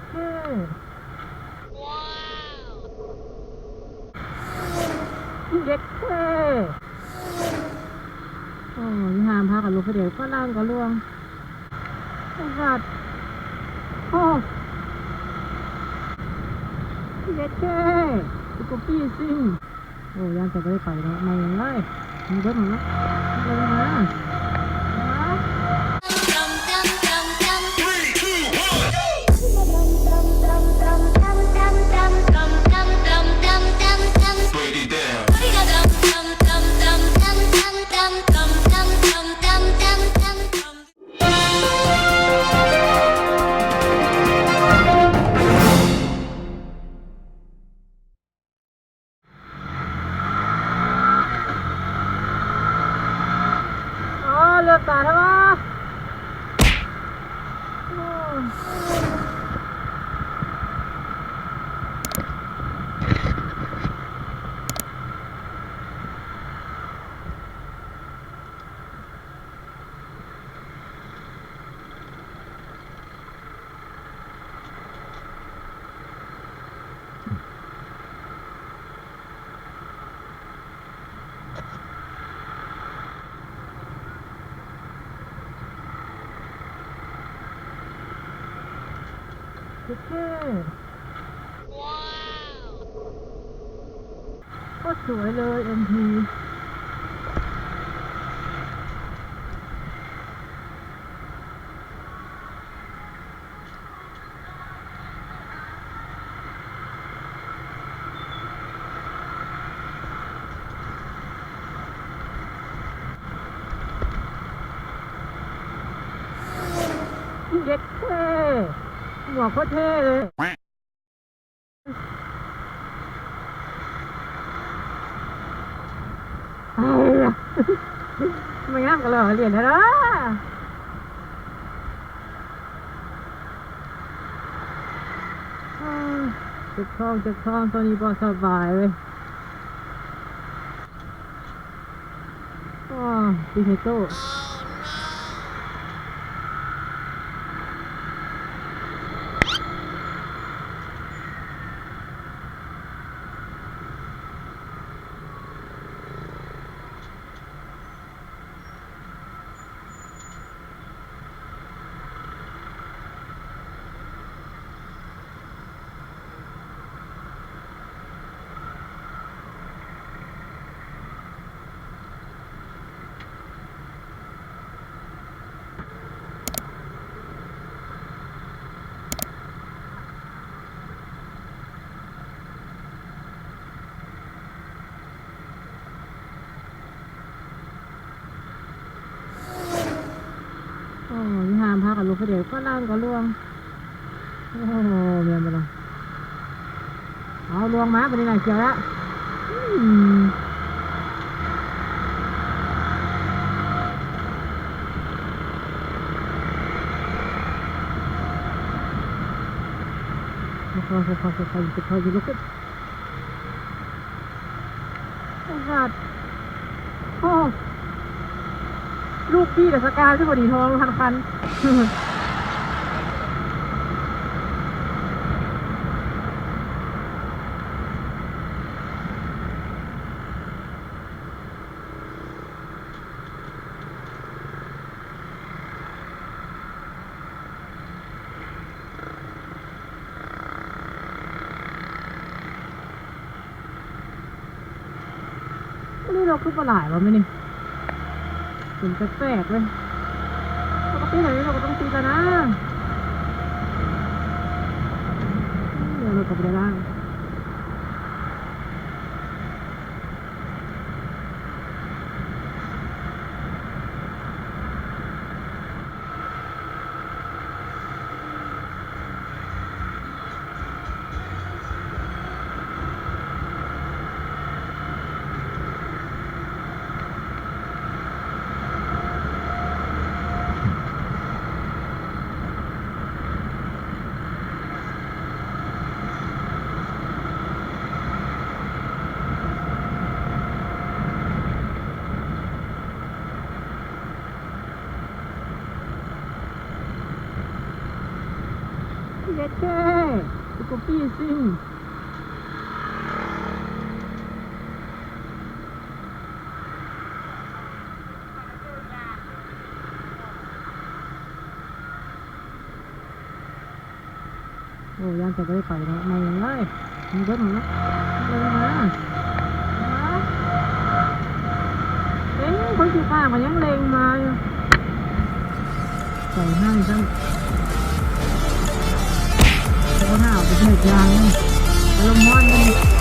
เท่เด็กเท่โอ้ยห้ามพากับลูกเดี๋ยวก็นั่งกับลวงไอ้สัตว์โอ้เด็กเท่ตุ๊กปี้ซิ่งโอ้ยังจะไปเนาะไม่ยังไงมีเบิ้ลมั้งเลยนะเลือกตาแล้ววะเท่ก็สวยเลย MP เด็กเท่หัวโคตรเท่เลยไอ้ยไม่งามกันเลยเรียนแล้วนะเจ็บท้องตอนนี้พอสบายเลยปีเทโต้ยี่ห้ามพากับลูกเดี๋ยวก็นั่งกับลวงโอ้โหเมียนไปเลยเอาลวงมาไปในไหนเกี่ยวแล้วค่อยๆลุกขึ้นไอ้สัตว์โอ้ลูกพี่แต่สกาขึ้นมาดีทองพันนี่เราขึ้นมาหลายวะไม่นี่ถึงแปลกๆเลยปกติไหนเราก็ต้องตีกันนะเดี๋ยวเรากลับไปล่าง ด็ดแค่สกูปี้ซิ่งโอ้ยังจะได้ไปแล้วมาเลยมีรถมาแล้วเลยมาเอ๊ะคนขี่ข้างมันยังเลงมาอยู่ใส่ห้างจังเขาหาไปเถิดยางนี่อารมณ์ร้อนนี่